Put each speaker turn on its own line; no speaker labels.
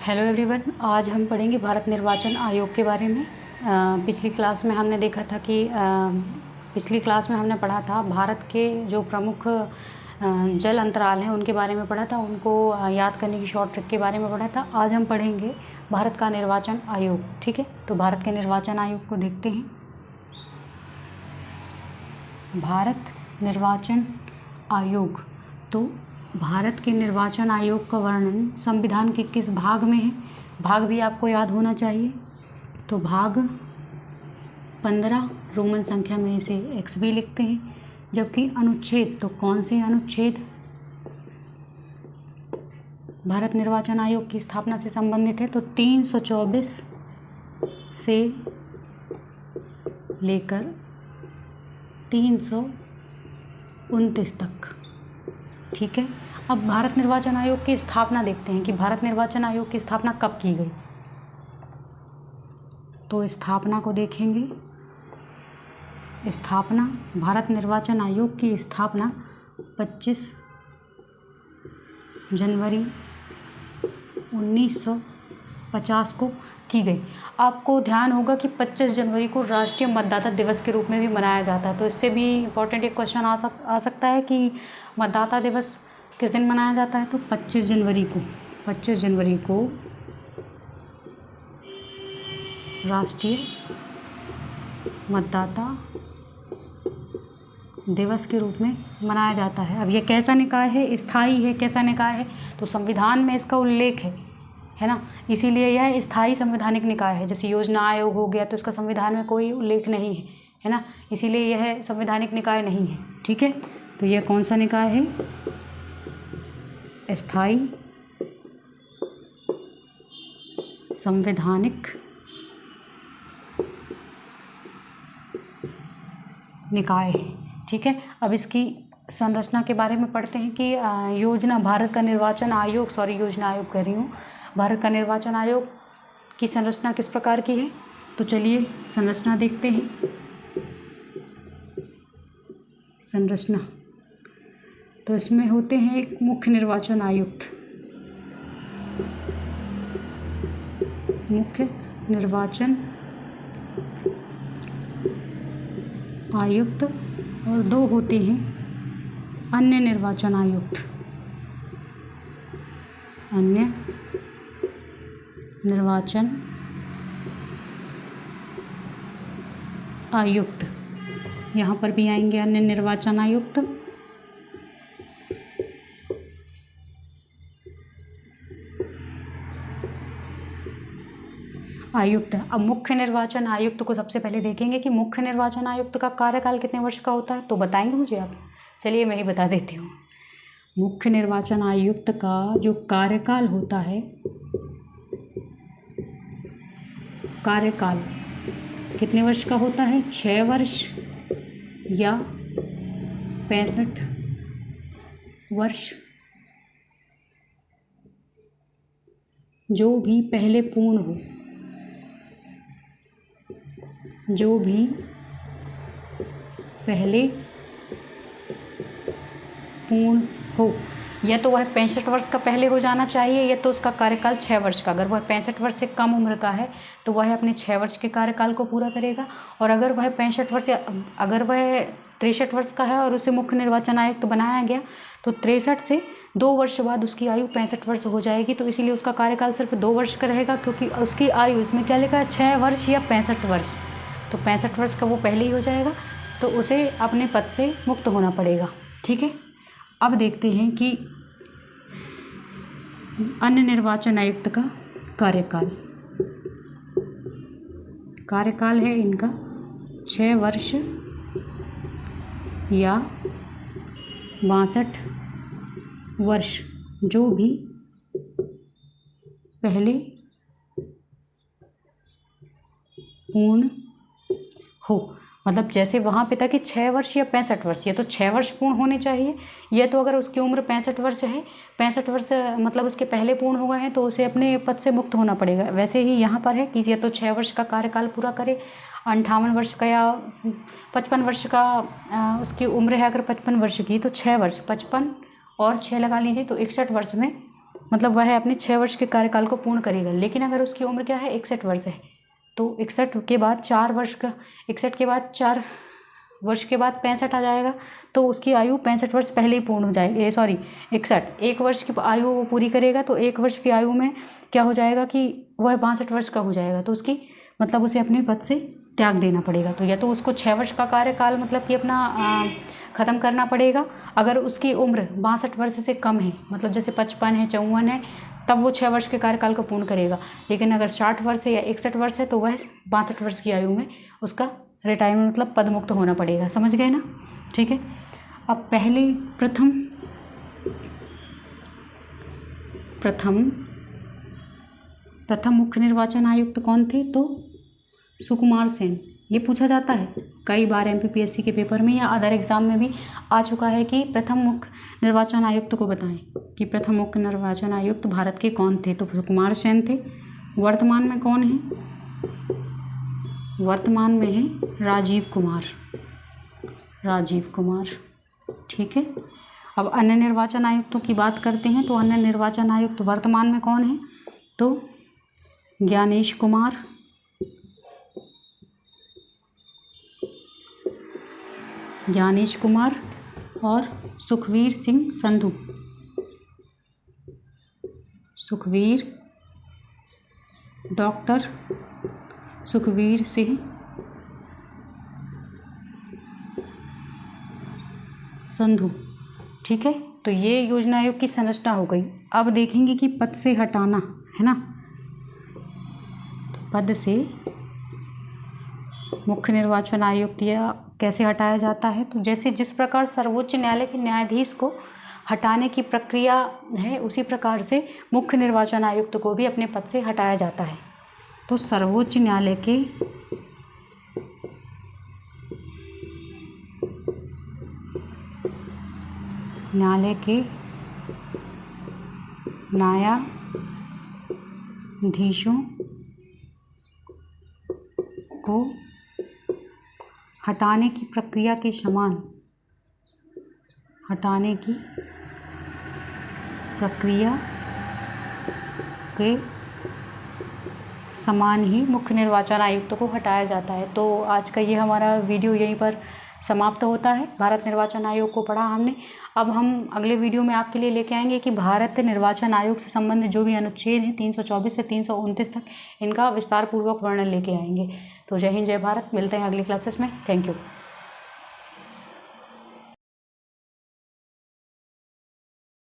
Hello everyone, आज हम पढ़ेंगे भारत निर्वाचन आयोग के बारे में। पिछली क्लास में हमने देखा था कि पिछली क्लास में हमने पढ़ा था भारत के जो प्रमुख जल अंतराल हैं उनके बारे में पढ़ा था, उनको याद करने की शॉर्ट ट्रिक के बारे में पढ़ा था। आज हम पढ़ेंगे भारत का निर्वाचन आयोग। ठीक है, तो भारत के निर्वाचन आयोग को देखते हैं। भारत निर्वाचन आयोग, तो भारत के निर्वाचन आयोग का वर्णन संविधान के किस भाग में है? भाग भी आपको याद होना चाहिए। तो भाग 15 रोमन संख्या में इसे एक्स भी लिखते हैं। जबकि अनुच्छेद, तो कौन से अनुच्छेद भारत निर्वाचन आयोग की स्थापना से संबंधित है? तो 324 से लेकर 329 तक। ठीक है, अब भारत निर्वाचन आयोग की स्थापना देखते हैं कि भारत निर्वाचन आयोग की स्थापना कब की गई। तो स्थापना को देखेंगे। स्थापना, भारत निर्वाचन आयोग की स्थापना 25 जनवरी 1950 को की गई। आपको ध्यान होगा कि 25 जनवरी को राष्ट्रीय मतदाता दिवस के रूप में भी मनाया जाता है। तो इससे भी इम्पोर्टेंट एक क्वेश्चन आ सकता है कि मतदाता दिवस किस दिन मनाया जाता है? तो 25 जनवरी को राष्ट्रीय मतदाता दिवस के रूप में मनाया जाता है। अब यह कैसा निकाय है? स्थायी है। कैसा निकाय है? तो संविधान में इसका उल्लेख है ना, इसीलिए यह स्थायी संवैधानिक निकाय है। जैसे योजना आयोग हो गया तो इसका संविधान में कोई उल्लेख नहीं है ना, इसीलिए यह संवैधानिक निकाय नहीं है। ठीक है, तो यह कौन सा निकाय है? स्थायी संवैधानिक निकाय है। ठीक है, अब इसकी संरचना के बारे में पढ़ते हैं कि योजना भारत का निर्वाचन आयोग, योजना आयोग कह रही हूँ, भारत का निर्वाचन आयोग की संरचना किस प्रकार की है? तो चलिए संरचना देखते हैं। संरचना, तो इसमें होते हैं एक मुख्य निर्वाचन आयुक्त, मुख्य निर्वाचन आयुक्त, और दो होते हैं अन्य निर्वाचन आयुक्त, अन्य निर्वाचन आयुक्त। यहाँ पर भी आएंगे अन्य निर्वाचन आयुक्त। अब मुख्य निर्वाचन आयुक्त को सबसे पहले देखेंगे कि मुख्य निर्वाचन आयुक्त का कार्यकाल कितने वर्ष का होता है। तो बताएंगे मुझे आप? चलिए मैं ही बता देती हूँ। मुख्य निर्वाचन आयुक्त का जो कार्यकाल होता है, कार्यकाल कितने वर्ष का होता है? 6 वर्ष या 65 वर्ष, जो भी पहले पूर्ण हो, जो भी पहले पूर्ण हो। या तो वह 65 वर्ष का पहले हो जाना चाहिए, या तो उसका कार्यकाल 6 वर्ष का। अगर वह 65 वर्ष से कम उम्र का है तो वह अपने 6 वर्ष के कार्यकाल को पूरा करेगा। और अगर वह 65 वर्ष, अगर वह 63 वर्ष का है और उसे मुख्य निर्वाचन आयुक्त बनाया गया तो 63 से 2 वर्ष बाद उसकी आयु 65 वर्ष हो जाएगी। तो इसीलिए उसका कार्यकाल सिर्फ 2 वर्ष का रहेगा, क्योंकि उसकी आयु, इसमें क्या लिखा है? 6 वर्ष या 65 वर्ष। तो 65 वर्ष का वो पहले ही हो जाएगा, तो उसे अपने पद से मुक्त होना पड़ेगा। ठीक है, अब देखते हैं कि अन्य निर्वाचन आयुक्त का कार्यकाल है इनका 6 वर्ष या 62 वर्ष, जो भी पहले पूर्ण हो। मतलब जैसे वहाँ पे था कि 6 वर्ष या 65 वर्ष, या तो 6 वर्ष पूर्ण होने चाहिए, या तो अगर उसकी उम्र 65 वर्ष है, 65 वर्ष मतलब उसके पहले पूर्ण हो गए हैं, तो उसे अपने पद से मुक्त होना पड़ेगा। वैसे ही यहाँ पर है कि या तो 6 वर्ष का कार्यकाल पूरा करे, 58 वर्ष का या 55 वर्ष का उसकी उम्र है अगर 55 वर्ष की, तो 6 वर्ष, 55 और 6 लगा लीजिए तो 61 वर्ष में मतलब वह अपने 6 वर्ष के कार्यकाल को पूर्ण करेगा। लेकिन अगर उसकी उम्र क्या है, 61 वर्ष है, तो 61 के बाद 4 वर्ष का, 61 के बाद 4 वर्ष के बाद 65 आ जाएगा, तो उसकी आयु 65 वर्ष पहले ही पूर्ण हो जाएगी। सॉरी 61, 1 वर्ष की आयु वो पूरी करेगा, तो 1 वर्ष की आयु में क्या हो जाएगा कि वह 62 वर्ष का हो जाएगा, तो उसकी मतलब उसे अपने पद से त्याग देना पड़ेगा। तो या तो उसको 6 वर्ष का कार्यकाल मतलब कि अपना ख़त्म करना पड़ेगा। अगर उसकी उम्र 62 वर्ष से कम है, मतलब जैसे 55 है, 54 है, तब वो 6 वर्ष के कार्यकाल को पूर्ण करेगा। लेकिन अगर 60 वर्ष है या 61 वर्ष है, तो वह 62 वर्ष की आयु में उसका रिटायरमेंट मतलब पद मुक्त होना पड़ेगा। समझ गए ना? ठीक है। अब पहले प्रथम मुख्य निर्वाचन आयुक्त कौन थे? तो सुकुमार सेन। ये पूछा जाता है कई बार MPPSC के पेपर में या अदर एग्जाम में भी आ चुका है कि प्रथम मुख्य निर्वाचन आयुक्त को बताएं कि प्रथम मुख्य निर्वाचन आयुक्त भारत के कौन थे? तो सुकुमार सेन थे। वर्तमान में कौन है? वर्तमान में है राजीव कुमार। ठीक है। अब अन्य निर्वाचन आयुक्तों की बात करते हैं, तो अन्य निर्वाचन आयुक्त वर्तमान में कौन है? तो ज्ञानेश कुमार और सुखवीर सिंह संधू। डॉक्टर सुखवीर सिंह संधू। ठीक है। तो ये योजना आयोग की संरचना हो गई। अब देखेंगे कि पद से हटाना है ना, तो पद से मुख्य निर्वाचन आयुक्त या कैसे हटाया जाता है? तो जैसे जिस प्रकार सर्वोच्च न्यायालय के न्यायाधीश को हटाने की प्रक्रिया है, उसी प्रकार से मुख्य निर्वाचन आयुक्त को भी अपने पद से हटाया जाता है। तो सर्वोच्च न्यायालय के न्यायाधीशों को हटाने की प्रक्रिया के समान ही मुख्य निर्वाचन आयुक्त को हटाया जाता है। तो आज का ये हमारा वीडियो यहीं पर समाप्त होता है। भारत निर्वाचन आयोग को पढ़ा हमने। अब हम अगले वीडियो में आपके लिए लेके आएंगे कि भारत निर्वाचन आयोग से संबंधित जो भी अनुच्छेद हैं 324 से 329 तक, इनका विस्तार पूर्वक वर्णन लेके आएंगे। तो जय हिंद, जय भारत। मिलते हैं अगली क्लासेस में। Thank you.